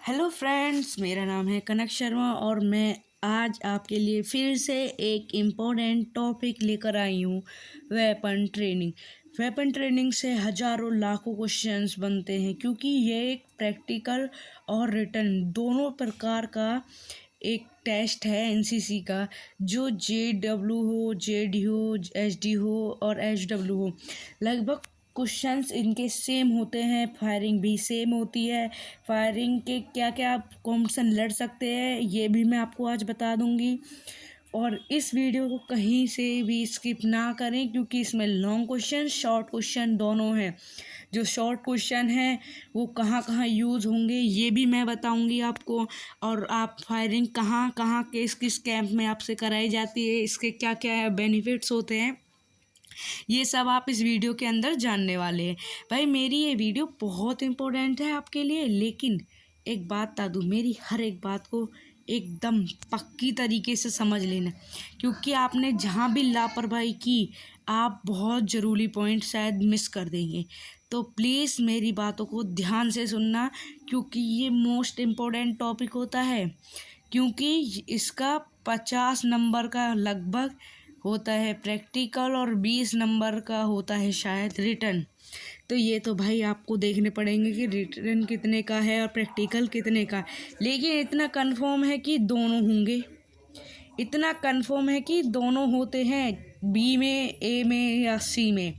Hello friends, मेरा नाम है कनक शर्मा और मैं आज आपके लिए फिर से एक इम्पोर्टेंट टॉपिक लेकर आई हूँ। वेपन ट्रेनिंग से हज़ारों लाखों क्वेश्चंस बनते हैं क्योंकि ये एक प्रैक्टिकल और रिटन दोनों प्रकार का एक टेस्ट है एनसीसी का, जो जेडब्ल्यू हो, जेडी हो, एसडी हो और एचडब्ल्यू हो। लगभग क्वेश्चंस इनके सेम होते हैं, फायरिंग भी सेम होती है। फायरिंग के क्या क्या आप कॉम्पिटिशन लड़ सकते हैं ये भी मैं आपको आज बता दूंगी। और इस वीडियो को कहीं से भी स्किप ना करें क्योंकि इसमें लॉन्ग क्वेश्चन, शॉर्ट क्वेश्चन दोनों हैं। जो शॉर्ट क्वेश्चन है वो कहाँ कहाँ यूज़ होंगे ये भी मैं बताऊंगी आपको, और आप फायरिंग कहाँ कहाँ किस किस कैंप में आपसे कराई जाती है, इसके क्या क्या बेनिफिट्स होते हैं, ये सब आप इस वीडियो के अंदर जानने वाले हैं। भाई मेरी ये वीडियो बहुत इम्पोर्टेंट है आपके लिए, लेकिन एक बात बता दूँ, मेरी हर एक बात को एकदम पक्की तरीके से समझ लेना, क्योंकि आपने जहाँ भी लापरवाही की आप बहुत ज़रूरी पॉइंट शायद मिस कर देंगे। तो प्लीज़ मेरी बातों को ध्यान से सुनना क्योंकि ये मोस्ट इम्पोर्टेंट टॉपिक होता है, क्योंकि इसका 50 नंबर का लगभग होता है प्रैक्टिकल और 20 नंबर का होता है शायद रिटर्न। तो ये तो भाई आपको देखने पड़ेंगे कि रिटर्न कितने का है और प्रैक्टिकल कितने का, लेकिन इतना कंफर्म है कि दोनों होंगे। इतना कंफर्म है कि दोनों होते हैं, बी में, ए में या सी में।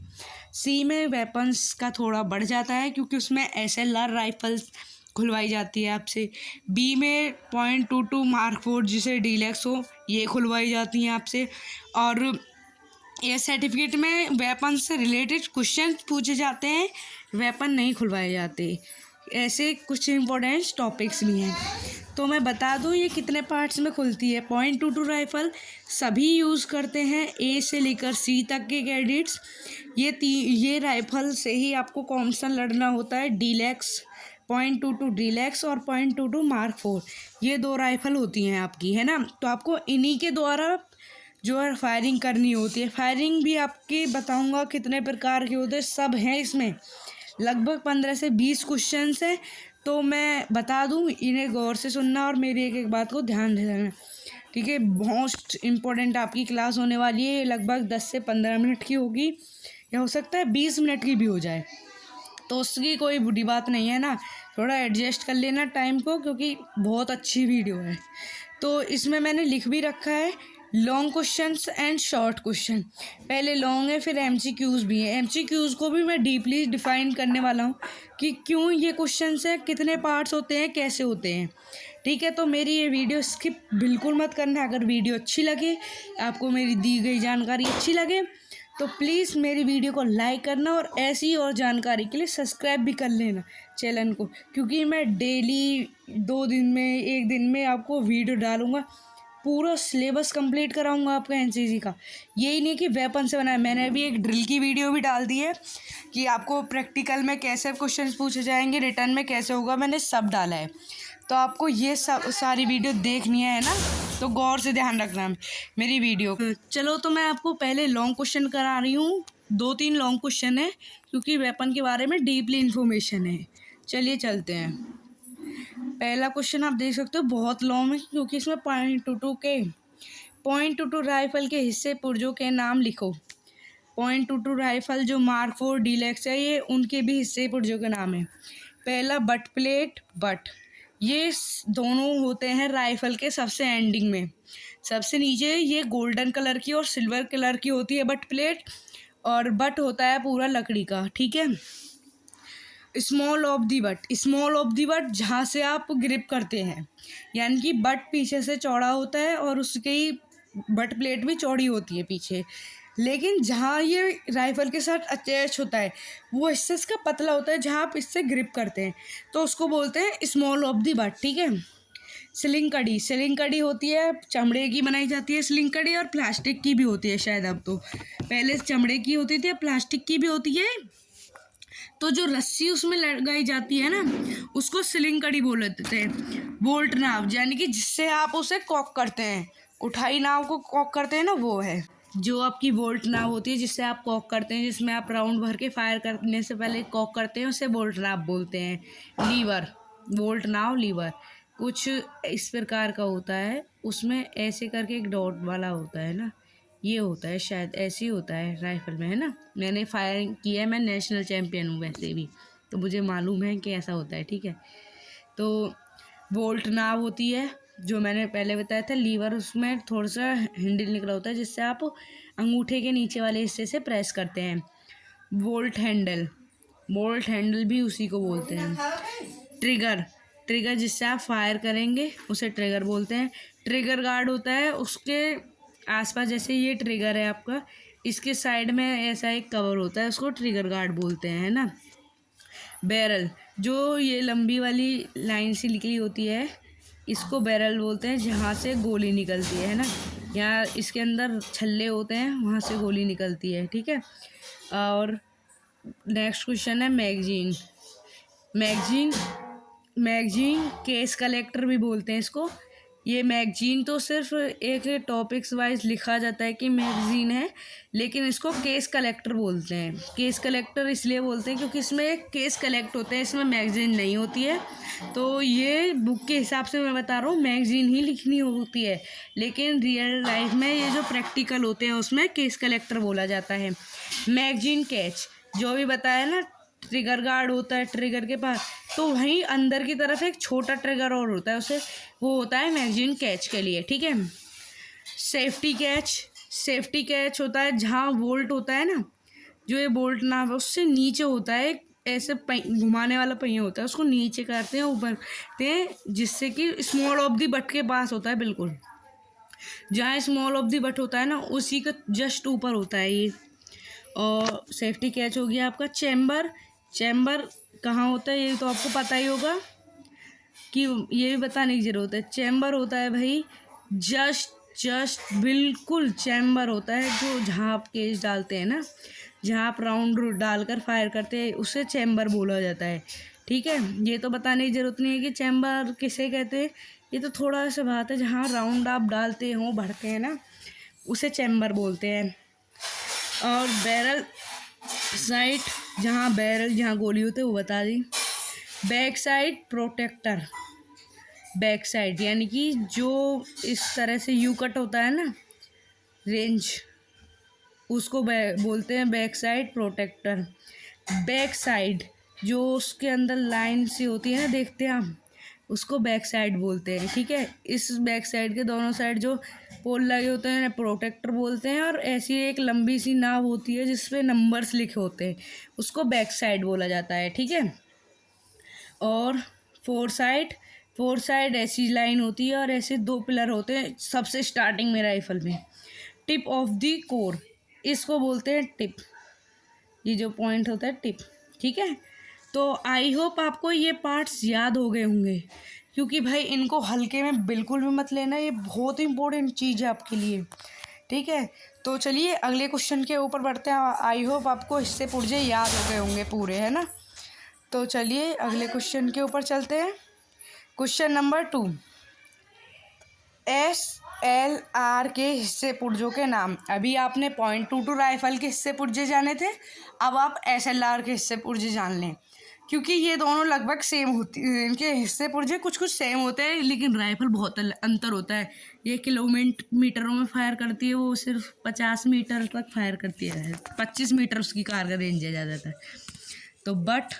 सी में वेपन्स का थोड़ा बढ़ जाता है क्योंकि उसमें एसएलआर राइफल्स खुलवाई जाती है आपसे। बी में .22 मार्क 4 जिसे डीलक्स हो ये खुलवाई जाती हैं आपसे। और ये सर्टिफिकेट में वेपन से रिलेटेड क्वेश्चन पूछे जाते हैं, वेपन नहीं खुलवाए जाते। ऐसे कुछ इंपॉर्टेंट टॉपिक्स भी हैं। तो मैं बता दूं ये कितने पार्ट्स में खुलती है। .22 राइफ़ल सभी यूज़ करते हैं, ए से लेकर सी तक के कैडेट्स। ये राइफ़ल से ही आपको कॉम्पिटिशन लड़ना होता है। डीलक्स, .22 डीलक्स और .22 मार्क 4, ये 2 राइफ़ल होती हैं आपकी, है ना। तो आपको इन्हीं के द्वारा जो है फायरिंग करनी होती है। फायरिंग भी आपके बताऊंगा कितने प्रकार के होते हैं, सब हैं इसमें। लगभग 15 से 20 क्वेश्चंस हैं, तो मैं बता दूं, इन्हें गौर से सुनना और मेरी एक एक बात को ध्यान देना, ठीक है। मोस्ट इम्पोर्टेंट आपकी क्लास होने वाली है, लगभग 10 से 15 मिनट की होगी, या हो सकता है 20 मिनट की भी हो जाए, तो उसकी कोई बुरी बात नहीं है ना। थोड़ा एडजस्ट कर लेना टाइम को, क्योंकि बहुत अच्छी वीडियो है। तो इसमें मैंने लिख भी रखा है long questions and short question. पहले लॉन्ग है, फिर एमसीक्यूज़ भी हैं। एमसीक्यूज़ को भी मैं डीपली डिफाइन करने वाला हूँ कि क्यों ये क्वेश्चंस हैं, कितने पार्ट्स होते हैं, कैसे होते हैं, ठीक है। तो मेरी ये वीडियो स्किप बिल्कुल मत करना। अगर वीडियो अच्छी लगे, आपको मेरी दी गई जानकारी अच्छी लगे, तो प्लीज़ मेरी वीडियो को लाइक करना और ऐसी और जानकारी के लिए सब्सक्राइब भी कर लेना चैनल को, क्योंकि मैं डेली 2 दिन में, 1 दिन में आपको वीडियो डालूँगा। पूरा सिलेबस कंप्लीट कराऊंगा आपका एनसीसी का। यही नहीं कि वेपन से बनाए, मैंने अभी एक ड्रिल की वीडियो भी डाल दी है कि आपको प्रैक्टिकल में कैसे क्वेश्चंस पूछे जाएंगे, रिटर्न में कैसे होगा, मैंने सब डाला है। तो आपको ये सब सारी वीडियो देखनी है ना, तो गौर से ध्यान रखना मेरी वीडियो। चलो, तो मैं आपको पहले लॉन्ग क्वेश्चन करा रही हूँ। 2-3 लॉन्ग क्वेश्चन है क्योंकि वेपन के बारे में डीपली इन्फॉर्मेशन है। चलिए चलते हैं। पहला क्वेश्चन आप देख सकते हो, बहुत लॉन्ग है क्योंकि इसमें .22 राइफल के हिस्से पुर्जों के नाम लिखो। .22 राइफल जो मार्क 4 डीलक्स है, ये उनके भी हिस्से पुर्जों के नाम है। पहला बट प्लेट, बट ये दोनों होते हैं राइफल के सबसे एंडिंग में, सबसे नीचे ये गोल्डन कलर की और सिल्वर कलर की होती है बट प्लेट, और बट होता है पूरा लकड़ी का, ठीक है। स्मॉल ऑफ दी बट जहाँ से आप ग्रिप करते हैं, यानी कि बट पीछे से चौड़ा होता है और उसकी बट प्लेट भी चौड़ी होती है पीछे, लेकिन जहाँ ये राइफल के साथ अटैच होता है वो हिस्सा इसका पतला होता है जहाँ आप इससे ग्रिप करते हैं, तो उसको बोलते हैं स्मॉल ऑफ दी बट, ठीक है। स्लिंग कड़ी होती है, चमड़े की बनाई जाती है स्लिंग कड़ी, और प्लास्टिक की भी होती है शायद। अब तो पहले चमड़े की होती थी, अब प्लास्टिक की भी होती है। तो जो रस्सी उसमें लगाई जाती है ना, उसको स्लिंग कड़ी बोल देते हैं। बोल्ट नाव, यानी कि जिससे आप उसे कॉक करते हैं, उठाई नाव को कॉक करते हैं ना, वो है जो आपकी बोल्ट नाव होती है, जिससे आप कॉक करते हैं, जिसमें आप राउंड भर के फायर करने से पहले कॉक करते हैं, उसे बोल्ट नाव बोलते हैं। लीवर, बोल्ट नाव लीवर कुछ इस प्रकार का होता है, उसमें ऐसे करके एक डॉट वाला होता है ना, ये होता है, शायद ऐसे ही होता है राइफल में, है ना। मैंने फायरिंग किया है, मैं नेशनल चैम्पियन हूँ वैसे भी, तो मुझे मालूम है कि ऐसा होता है, ठीक है। तो बोल्ट नाव होती है जो मैंने पहले बताया था, लीवर उसमें थोड़ा सा हैंडल निकला होता है जिससे आप अंगूठे के नीचे वाले हिस्से से प्रेस करते हैं। बोल्ट हैंडल, बोल्ट हैंडल भी उसी को बोलते हैं। ट्रिगर, ट्रिगर जिससे आप फायर करेंगे उसे ट्रिगर बोलते हैं। ट्रिगर गार्ड होता है, उसके आसपास, जैसे ये ट्रिगर है आपका, इसके साइड में ऐसा एक कवर होता है, उसको ट्रिगर गार्ड बोलते हैं, है ना। बैरल, जो ये लंबी वाली लाइन से निकली होती है, इसको बैरल बोलते हैं, जहाँ से गोली निकलती है ना। यहाँ इसके अंदर छल्ले होते हैं, वहाँ से गोली निकलती है, ठीक है। और नेक्स्ट क्वेश्चन है magazine. Magazine, magazine case collector भी बोलते हैं इसको। ये मैगजीन तो सिर्फ एक टॉपिक्स वाइज लिखा जाता है कि मैगजीन है, लेकिन इसको केस कलेक्टर बोलते हैं। केस कलेक्टर इसलिए बोलते हैं क्योंकि इसमें एक केस कलेक्ट होते हैं, इसमें मैगजीन नहीं होती है। तो ये बुक के हिसाब से मैं बता रहा हूँ, मैगजीन ही लिखनी होती है, लेकिन रियल लाइफ में ये जो प्रैक्टिकल होते हैं उसमें केस कलेक्टर बोला जाता है। मैगजीन कैच, जो भी बताया ना, ट्रिगर गार्ड होता है ट्रिगर के पास, तो वहीं अंदर की तरफ एक छोटा ट्रिगर और होता है, उसे वो होता है मैगजीन कैच के लिए, ठीक है। सेफ्टी कैच, सेफ्टी कैच होता है जहाँ बोल्ट होता है ना, जो ये बोल्ट ना है उससे नीचे होता है, ऐसे घुमाने वाला पहिया होता है, उसको नीचे करते हैं, ऊपर करते हैं, जिससे कि स्मॉल ऑफ दी बट के पास होता है, बिल्कुल जहाँ स्मॉल ऑफ दी बट होता है ना, उसी का जस्ट ऊपर होता है ये। और सेफ्टी कैच हो गया आपका। चैम्बर, चैम्बर कहाँ होता है ये तो आपको पता ही होगा, कि ये भी बताने की ज़रूरत है। चैम्बर होता है भाई जस्ट बिल्कुल चैम्बर होता है, जो जहाँ आप केस डालते हैं ना, जहाँ आप राउंड डालकर फायर करते हैं, उसे चैम्बर बोला जाता है, ठीक है। ये तो बताने की ज़रूरत नहीं है कि चैम्बर किसे कहते हैं, ये तो थोड़ा सा बात है, जहाँ राउंड आप डालते हो, भरते हैं ना, उसे चैम्बर बोलते हैं। और बैरल साइड, जहाँ बैरल जहाँ गोली होते है वो बता दी। Back side protector, back side यानी कि जो इस तरह से यू कट होता है ना रेंज, उसको बोलते हैं back side protector. Back side जो उसके अंदर लाइन सी होती है ना, देखते हैं हम, उसको बैक साइड बोलते हैं, ठीक है। इस बैक साइड के दोनों साइड जो पोल लगे होते हैं प्रोटेक्टर बोलते हैं, और ऐसी एक लंबी सी नाव होती है जिसपे नंबर्स लिखे होते हैं, उसको बैक साइड बोला जाता है, ठीक है। और फोर साइड, फोर साइड ऐसी लाइन होती है और ऐसे दो पिलर होते हैं सबसे स्टार्टिंग में राइफल में। टिप ऑफ दी कोर, इसको बोलते हैं टिप, ये जो पॉइंट होता है टिप, ठीक है। तो आई होप आपको ये पार्ट्स याद हो गए होंगे, क्योंकि भाई इनको हल्के में बिल्कुल भी मत लेना, ये बहुत इंपॉर्टेंट चीज़ है आपके लिए, ठीक है। तो चलिए अगले क्वेश्चन के ऊपर बढ़ते हैं। आई होप आपको इससे पुर्जे याद हो गए होंगे पूरे, है ना। तो चलिए अगले क्वेश्चन के ऊपर चलते हैं। क्वेश्चन नंबर 2, SLR के हिस्से पुर्जों के नाम। अभी आपने .22 राइफल के हिस्से पुर्जे जाने थे, अब आप SLR के हिस्से पुर्जे जान लें, क्योंकि ये दोनों लगभग सेम होती, इनके हिस्से पुर्जे कुछ कुछ सेम होते हैं, लेकिन राइफल बहुत अंतर होता है। ये किलोमीटरों में फायर करती है, वो सिर्फ 50 मीटर तक फायर करती है, 25 मीटर उसकी कार का रेंज है ज़्यादातर। तो बट,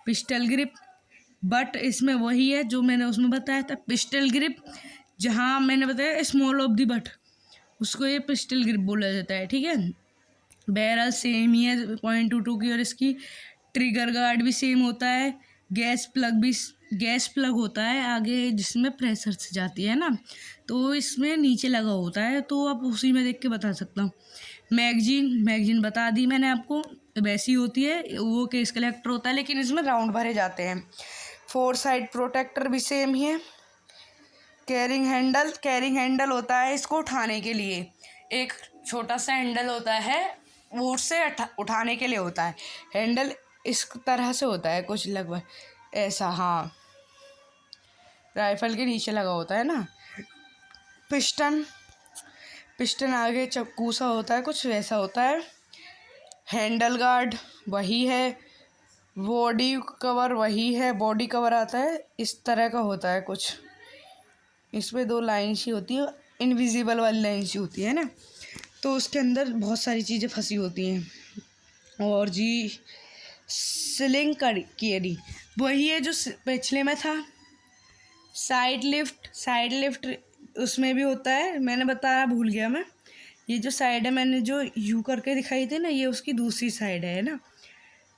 पिस्टल ग्रिप, बट इसमें वही है जो मैंने उसमें बताया था, पिस्टल ग्रिप, जहाँ मैंने बताया स्मॉल ऑफ दी बट, उसको ये पिस्टल ग्रिप बोला जाता है, ठीक है। बैरल सेम ही है .22 की, और इसकी ट्रिगर गार्ड भी सेम होता है। गैस प्लग होता है आगे, जिसमें प्रेशर से जाती है ना, तो इसमें नीचे लगा होता है, तो आप उसी में देख के बता सकता हूँ। मैगजीन बता दी मैंने आपको, वैसी होती है, वो केस कलेक्टर होता है, लेकिन इसमें राउंड भरे जाते हैं। फोर साइड प्रोटेक्टर भी सेम ही है। कैरिंग हैंडल होता है इसको उठाने के लिए, एक छोटा सा हैंडल होता है, वो उससे उठाने के लिए होता है। हैंडल इस तरह से होता है कुछ लगभग ऐसा, हाँ, राइफल के नीचे लगा होता है ना। पिस्टन आगे चक्कू सा होता है, कुछ वैसा होता है। हैंडल गार्ड वही है, बॉडी कवर वही है, बॉडी कवर आता है इस तरह का होता है कुछ, इसमें 2 लाइन सी होती है, इनविजिबल वाली लाइन सी होती है ना, तो उसके अंदर बहुत सारी चीज़ें फंसी होती हैं। और जी स्लिंग कैरी वही है जो पिछले में था। साइड लिफ्ट उसमें भी होता है, मैंने बताया भूल गया मैं। ये जो साइड है मैंने जो यू करके दिखाई थी ना, ये उसकी दूसरी साइड है ना।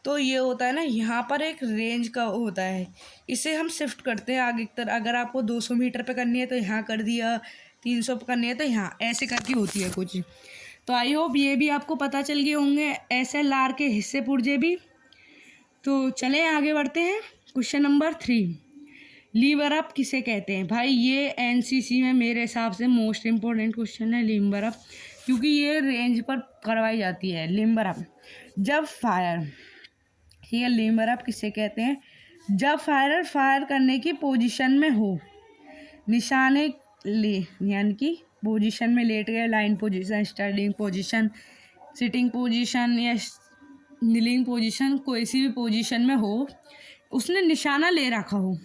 तो ये होता है ना, यहाँ पर एक रेंज का होता है, इसे हम शिफ्ट करते हैं आगे की तरफ। अगर आपको 200 मीटर पे करनी है तो यहाँ कर दिया, 300 पे करनी है तो यहाँ, ऐसे करके होती है कुछ। तो आई होप ये भी आपको पता चल गए होंगे SLR के हिस्से पुर्जे भी। तो चलें आगे बढ़ते हैं। क्वेश्चन नंबर 3, लीवर अप किसे कहते हैं? भाई ये NCC में मेरे हिसाब से मोस्ट इम्पोर्टेंट क्वेश्चन है लिम्बर अप, क्योंकि ये रेंज पर करवाई जाती है लिम्बर अप। जब फायर, ठीक है, लिम्बर अप किसे कहते हैं? जब फायरर फायर करने की पोजीशन में हो, निशाने ले यानी कि पोजीशन में लेट गए, line position, standing position, sitting position या नीलिंग पोजीशन, कोई सी भी पोजीशन में हो, उसने निशाना ले रखा हो,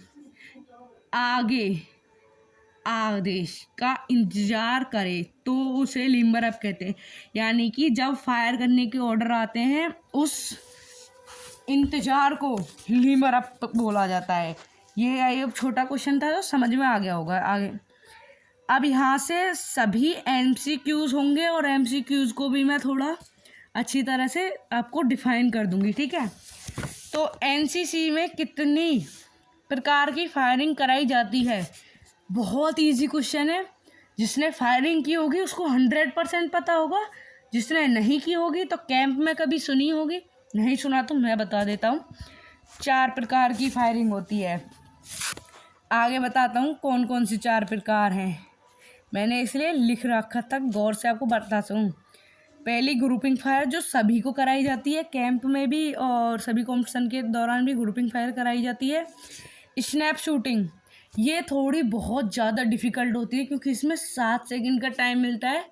आगे आदेश का इंतजार करे तो उसे लिम्बर अप कहते हैं। यानी कि जब फायर करने के ऑर्डर आते हैं उस इंतजार को लिम्बर अप बोला जाता है। ये छोटा क्वेश्चन था तो समझ में आ गया होगा। आगे अब यहाँ से सभी MCQs होंगे और MCQs को भी मैं थोड़ा अच्छी तरह से आपको डिफाइन कर दूंगी, ठीक है। तो NCC में कितनी प्रकार की फायरिंग कराई जाती है? बहुत इजी क्वेश्चन है। जिसने फायरिंग की होगी उसको 100% पता होगा, जिसने नहीं की होगी तो कैंप में कभी सुनी होगी, नहीं सुना तो मैं बता देता हूँ। 4 प्रकार की फायरिंग होती है। आगे बताता हूँ कौन कौन सी 4 प्रकार हैं, मैंने इसलिए लिख रखा था, गौर से आपको बताता हूँ। पहली ग्रुपिंग फायर जो सभी को कराई जाती है, कैंप में भी और सभी कॉम्पिटिशन के दौरान भी ग्रुपिंग फायर कराई जाती है। स्नैप शूटिंग, ये थोड़ी बहुत ज़्यादा डिफ़िकल्ट होती है क्योंकि इसमें 7 सेकंड का टाइम मिलता है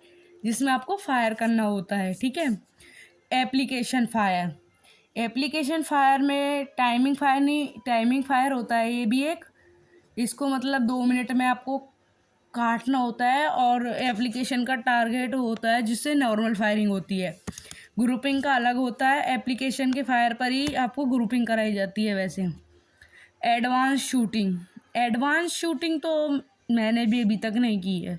जिसमें आपको फायर करना होता है, ठीक है। एप्लीकेशन फायर, एप्लीकेशन फायर में टाइमिंग फायर नहीं, टाइमिंग फायर होता है ये भी एक, इसको मतलब 2 मिनट में आपको काटना होता है और एप्लीकेशन का टारगेट होता है जिससे नॉर्मल फायरिंग होती है। ग्रुपिंग का अलग होता है, एप्लीकेशन के फायर पर ही आपको ग्रुपिंग कराई जाती है। वैसे एडवांस शूटिंग, एडवांस शूटिंग तो मैंने भी अभी तक नहीं की है।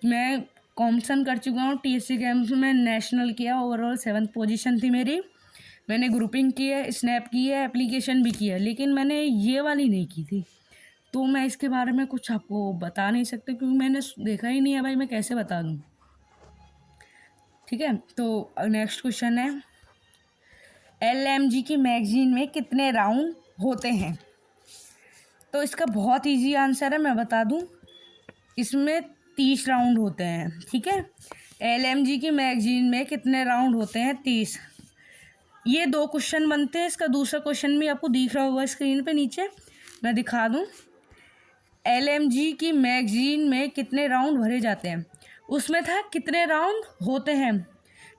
मैं कॉम्पिटिशन कर चुका हूँ TSC गेम्स में, नेशनल किया, ओवरऑल 7th पोजीशन थी मेरी। मैंने ग्रुपिंग की है, स्नैप की है, एप्लीकेशन भी की है, लेकिन मैंने ये वाली नहीं की थी, तो मैं इसके बारे में कुछ आपको बता नहीं सकती क्योंकि मैंने देखा ही नहीं है भाई, मैं कैसे बता दूँ, ठीक है। तो नेक्स्ट क्वेश्चन है, LMG की मैगजीन में कितने राउंड होते हैं? तो इसका बहुत इजी आंसर है, मैं बता दूं, इसमें 30 राउंड होते हैं, ठीक है। LMG की मैगजीन में कितने राउंड होते हैं? 30। ये 2 क्वेश्चन बनते हैं, इसका दूसरा क्वेश्चन भी आपको दिख रहा होगा स्क्रीन पे नीचे, मैं दिखा दूं। LMG की मैगजीन में कितने राउंड भरे जाते हैं, उसमें था कितने राउंड होते हैं,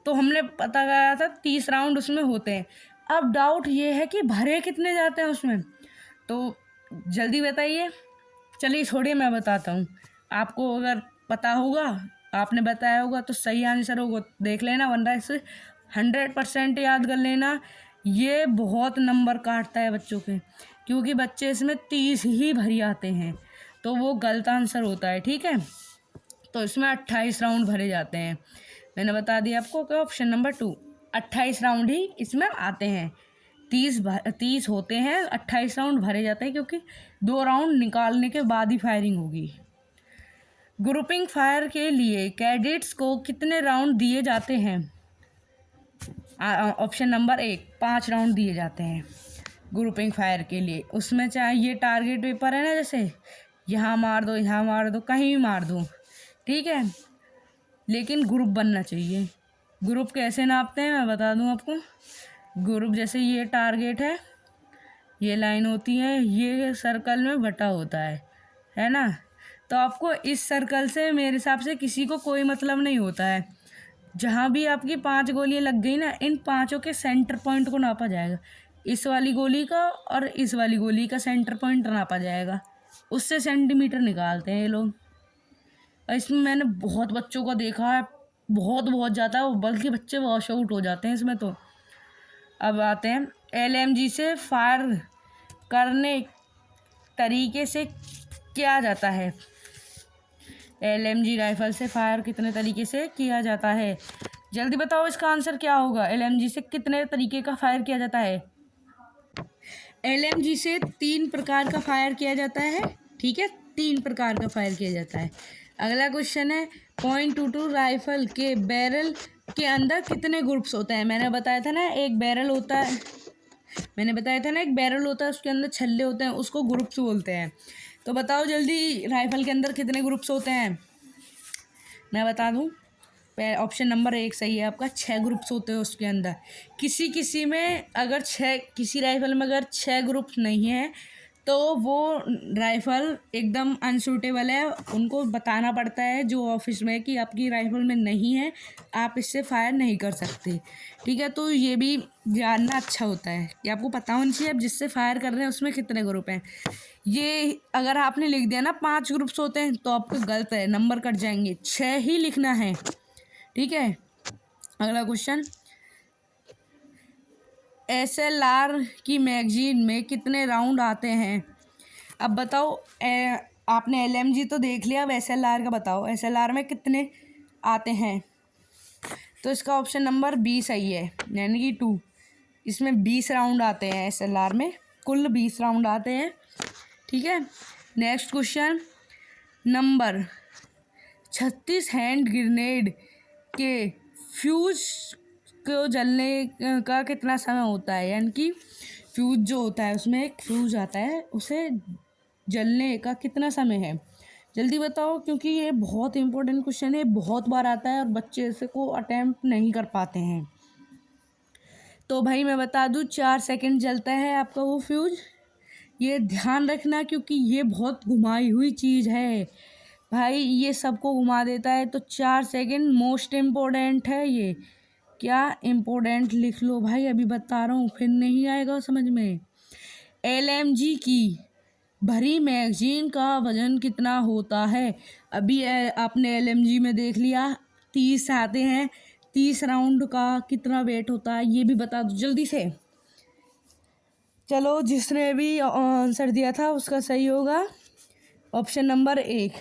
तो हमने पता लगाया था 30 राउंड उसमें होते हैं। अब डाउट ये है कि भरे कितने जाते हैं उसमें, तो जल्दी बताइए। चलिए छोड़िए, मैं बताता हूँ आपको, अगर पता होगा, आपने बताया होगा तो सही आंसर होगा, देख लेना, वरना इसे 100% याद कर लेना। ये बहुत नंबर काटता है बच्चों के, क्योंकि बच्चे इसमें 30 ही भरी आते हैं, तो वो गलत आंसर होता है, ठीक है। तो इसमें 28 राउंड भरे जाते हैं, मैंने बता दिया आपको कि ऑप्शन नंबर 2, 28 राउंड ही इसमें आते हैं। 30 होते हैं, 28 राउंड भरे जाते हैं, क्योंकि 2 राउंड निकालने के बाद ही फायरिंग होगी। ग्रुपिंग फायर के लिए कैडेट्स को कितने राउंड दिए जाते हैं? ऑप्शन नंबर 1, 5 राउंड दिए जाते हैं ग्रुपिंग फायर के लिए। उसमें चाहे ये टारगेट पेपर है ना, जैसे यहाँ मार दो, यहाँ मार दो, कहीं भी मार दो, ठीक है, लेकिन ग्रुप बनना चाहिए। ग्रुप कैसे नापते हैं मैं बता दूं आपको। ग्रुप जैसे ये टारगेट है, ये लाइन होती है, ये सर्कल में बटा होता है ना, तो आपको इस सर्कल से मेरे हिसाब से किसी को कोई मतलब नहीं होता है। जहाँ भी आपकी 5 गोलियाँ लग गई ना, इन 5 के सेंटर पॉइंट को नापा जाएगा। इस वाली गोली का और इस वाली गोली का सेंटर पॉइंट नापा जाएगा, उससे सेंटीमीटर निकालते हैं ये लोग। और इसमें मैंने बहुत बच्चों को देखा है, बहुत बहुत ज़्यादा, बल्कि बच्चे वॉश आउट हो जाते हैं इसमें। तो अब आते हैं LMG से फायर करने तरीके से किया जाता है। LMG राइफल से फायर कितने तरीके से किया जाता है? जल्दी बताओ इसका आंसर क्या होगा। LMG से कितने तरीके का फायर किया जाता है? LMG से 3 प्रकार का फायर किया जाता है। ठीक है, 3 प्रकार का फायर किया जाता है। अगला क्वेश्चन है .22 राइफल के बैरल के अंदर कितने ग्रुप्स होते हैं? मैंने बताया था ना एक बैरल होता है, उसके अंदर छल्ले होते हैं, उसको ग्रुप्स बोलते हैं। तो बताओ जल्दी, राइफल के अंदर कितने ग्रुप्स होते हैं? मैं बता दूं, ऑप्शन नंबर 1 सही है आपका, 6 ग्रुप्स होते हैं उसके अंदर। किसी में अगर 6, किसी राइफल में अगर 6 ग्रुप्स नहीं है तो वो राइफ़ल एकदम अनसूटेबल है। उनको बताना पड़ता है जो ऑफिस में कि आपकी राइफ़ल में नहीं है, आप इससे फायर नहीं कर सकते। ठीक है, तो ये भी जानना अच्छा होता है कि आपको पता होना चाहिए आप जिससे फायर कर रहे हैं उसमें कितने ग्रुप हैं। ये अगर आपने लिख दिया ना 5 ग्रुप्स होते हैं तो आपका गलत है, नंबर कट जाएंगे, 6 ही लिखना है। ठीक है, अगला क्वेश्चन, SLR की मैगजीन में कितने राउंड आते हैं? अब बताओ, आपने LMG तो देख लिया, अब SLR का बताओ, SLR में कितने आते हैं? तो इसका ऑप्शन नंबर B सही है, यानी कि 2। इसमें 20 राउंड आते हैं SLR में, कुल 20 राउंड आते हैं। ठीक है, next question, number 36 hand grenade के फ्यूज को जलने का कितना समय होता है? यानी कि फ्यूज जो होता है उसमें एक फ्यूज आता है, उसे जलने का कितना समय है? जल्दी बताओ, क्योंकि ये बहुत इंपॉर्टेंट क्वेश्चन है, बहुत बार आता है और बच्चे इसे को अटेम्प्ट नहीं कर पाते हैं। तो भाई मैं बता दूं, 4 सेकंड जलता है आपका वो फ्यूज। ये ध्यान रखना क्योंकि ये बहुत घुमाई हुई चीज़ है भाई, ये सबको घुमा देता है। तो 4 सेकंड मोस्ट इम्पोर्टेंट है ये। क्या इम्पोर्टेंट लिख लो भाई, अभी बता रहा हूँ, फिर नहीं आएगा समझ में। LMG की भरी मैगजीन का वजन कितना होता है? अभी आपने LMG में देख लिया 30 आते हैं, 30 राउंड का कितना वेट होता है ये भी बता दो जल्दी से। चलो, जिसने भी आंसर दिया था उसका सही होगा ऑप्शन नंबर 1,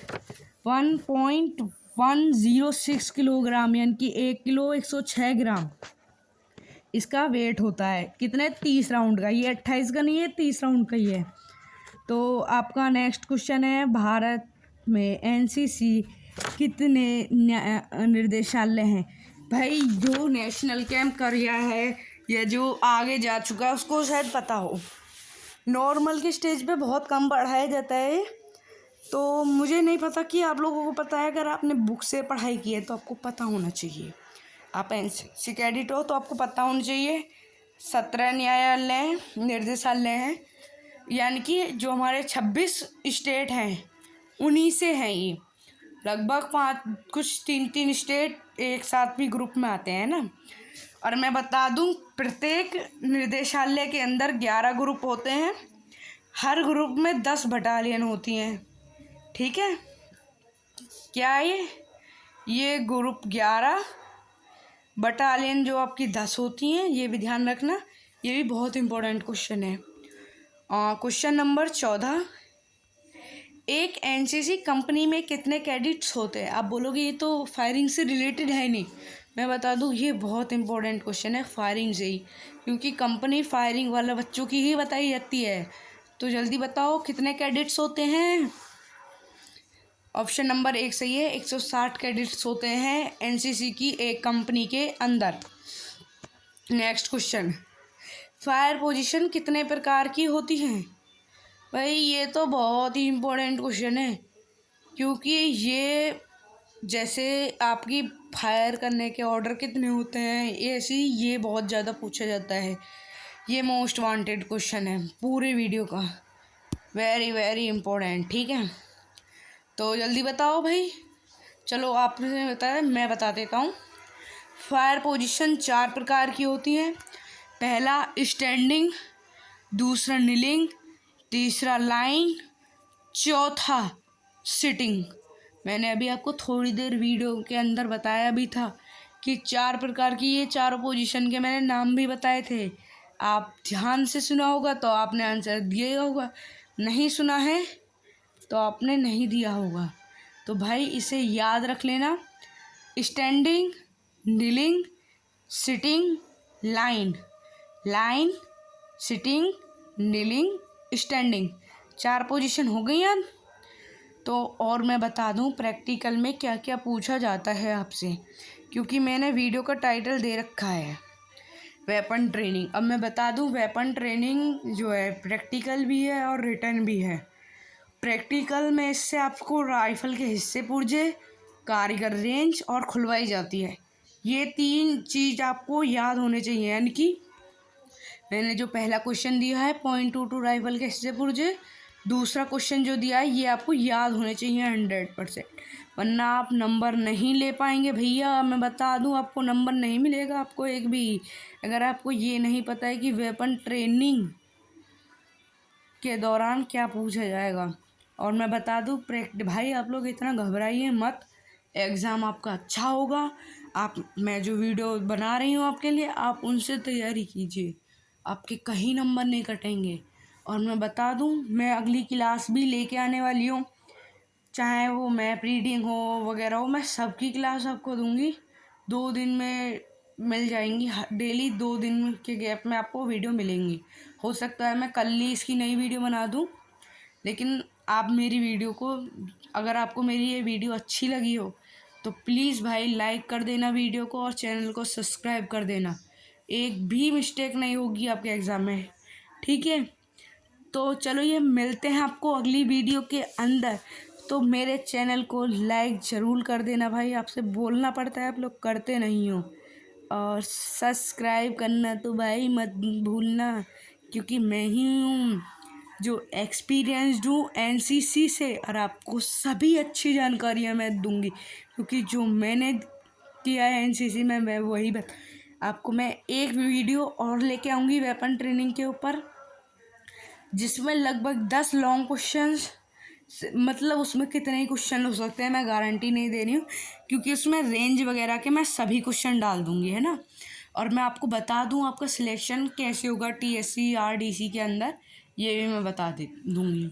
1.106 किलोग्राम, यानी कि 1 किलो 106 ग्राम इसका वेट होता है। कितने? 30 राउंड का। ये 28 का नहीं है, 30 राउंड का ही है। तो आपका नेक्स्ट क्वेश्चन है, भारत में NCC कितने निर्देशालय हैं? भाई जो नेशनल कैंप कर रहा है या जो आगे जा चुका है उसको शायद पता हो, नॉर्मल के स्टेज पे बहुत कम पढ़ाया जाता है। तो मुझे नहीं पता कि आप लोगों को पता है, अगर आपने बुक से पढ़ाई की है तो आपको पता होना चाहिए। आप NCC कैडेट हो तो आपको पता होना चाहिए। 17 न्यायालय निर्देशालय हैं, यानी कि जो हमारे 26 स्टेट हैं उन्हीं से हैं ये। लगभग 5 कुछ 3 स्टेट एक साथ भी ग्रुप में आते हैं ना। और मैं बता दूं, प्रत्येक निर्देशालय के अंदर 11 ग्रुप होते हैं, हर ग्रुप में 10 बटालियन होती हैं। ठीक है, क्या है ये ग्रुप 11 बटालियन जो आपकी 10 होती हैं, ये भी ध्यान रखना, ये भी बहुत इंपॉर्टेंट क्वेश्चन है। क्वेश्चन नंबर 14, एक NCC कंपनी में कितने कैडेट्स होते हैं? आप बोलोगे ये तो फायरिंग से रिलेटेड है नहीं, मैं बता दूं ये बहुत इंपॉर्टेंट क्वेश्चन है फायरिंग से ही, क्योंकि कंपनी फायरिंग वाला बच्चों की ही बताई जाती है। तो जल्दी बताओ कितने कैडेट्स होते हैं? ऑप्शन नंबर 1 सही है, 160 कैडेट्स होते हैं NCC की एक कंपनी के अंदर। नेक्स्ट क्वेश्चन, फायर पोजीशन कितने प्रकार की होती हैं? भाई ये तो बहुत ही इम्पोर्टेंट क्वेश्चन है, क्योंकि ये जैसे आपकी फायर करने के ऑर्डर कितने होते हैं ऐसे ही ये बहुत ज़्यादा पूछा जाता है। ये मोस्ट वांटेड क्वेश्चन है पूरे वीडियो का, वेरी वेरी इम्पोर्टेंट। ठीक है, तो जल्दी बताओ भाई। चलो आपने बताया, मैं बता देता हूँ। फायर पोजीशन 4 प्रकार की होती हैं। पहला स्टैंडिंग, दूसरा नीलिंग, तीसरा लाइन, चौथा सिटिंग। मैंने अभी आपको थोड़ी देर वीडियो के अंदर बताया भी था कि 4 प्रकार की ये चारों पोजीशन के मैंने नाम भी बताए थे। आप ध्यान से सुना होगा तो आपने आंसर दिया ही होगा, नहीं सुना है तो आपने नहीं दिया होगा। तो भाई इसे याद रख लेना, standing, kneeling, sitting, line, line, sitting, kneeling, standing, 4 position हो गई याद। तो और मैं बता दूं प्रैक्टिकल में क्या क्या पूछा जाता है आपसे, क्योंकि मैंने वीडियो का टाइटल दे रखा है वेपन ट्रेनिंग। अब मैं बता दूं वेपन ट्रेनिंग जो है प्रैक्टिकल भी है और रिटर्न भी है। प्रैक्टिकल में इससे आपको राइफल के हिस्से पुर्जे, कारीगर रेंज और खुलवाई जाती है। ये 3 चीज़ आपको याद होने चाहिए, यानी कि मैंने जो पहला क्वेश्चन दिया है .22 राइफल के हिस्से पुर्जे, दूसरा क्वेश्चन जो दिया है ये आपको याद होने चाहिए 100%, वरना आप नंबर नहीं ले पाएंगे भैया। मैं बता दूं आपको नंबर नहीं मिलेगा आपको एक भी, अगर आपको ये नहीं पता है कि वेपन ट्रेनिंग के दौरान क्या पूछा जाएगा। और मैं बता दूं भाई आप लोग इतना घबराइए मत, एग्ज़ाम आपका अच्छा होगा। आप मैं जो वीडियो बना रही हूँ आपके लिए आप उनसे तैयारी कीजिए, आपके कहीं नंबर नहीं कटेंगे। और मैं बता दूं मैं अगली क्लास भी लेके आने वाली हूँ, चाहे वो मैप रीडिंग हो वगैरह हो, मैं सबकी क्लास आपको दूंगी। 2 दिन में मिल जाएंगी, डेली 2 दिन के गैप में आपको वीडियो मिलेंगी। हो सकता है मैं कल ही इसकी नई वीडियो बना दूं, लेकिन आप मेरी वीडियो को, अगर आपको मेरी ये वीडियो अच्छी लगी हो तो प्लीज़ भाई लाइक कर देना वीडियो को और चैनल को सब्सक्राइब कर देना। एक भी मिस्टेक नहीं होगी आपके एग्ज़ाम में, ठीक है। तो चलो ये मिलते हैं आपको अगली वीडियो के अंदर। तो मेरे चैनल को लाइक ज़रूर कर देना भाई, आपसे बोलना पड़ता है आप लोग करते नहीं हो। और सब्सक्राइब करना तो भाई मत भूलना, क्योंकि मैं ही हूँ जो एक्सपीरियंस्ड हूँ एनसीसी से, और आपको सभी अच्छी जानकारियाँ मैं दूंगी, क्योंकि जो मैंने किया है एनसीसी में मैं वही आपको मैं एक वीडियो और लेके आऊँगी वेपन ट्रेनिंग के ऊपर, जिसमें लगभग 10 लॉन्ग क्वेश्चंस, मतलब उसमें कितने ही क्वेश्चन हो सकते हैं मैं गारंटी नहीं दे रही हूँ, क्योंकि उसमें रेंज वगैरह के मैं सभी क्वेश्चन डाल दूँगी, है ना। और मैं आपको बता दूँ आपका सिलेक्शन कैसे होगा टीएससी आरडीसी के अंदर, ये भी मैं बता दूँगी।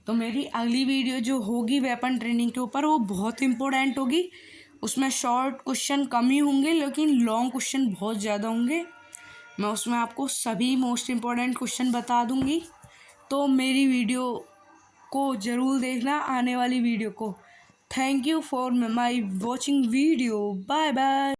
तो मेरी अगली वीडियो जो होगी वेपन ट्रेनिंग के ऊपर वो बहुत इम्पोर्टेंट होगी, उसमें शॉर्ट क्वेश्चन कम ही होंगे लेकिन लॉन्ग क्वेश्चन बहुत ज़्यादा होंगे। मैं उसमें आपको सभी मोस्ट इम्पॉर्टेंट क्वेश्चन बता दूंगी। तो मेरी वीडियो को ज़रूर देखना, आने वाली वीडियो को। Thank you for my watching video, bye bye.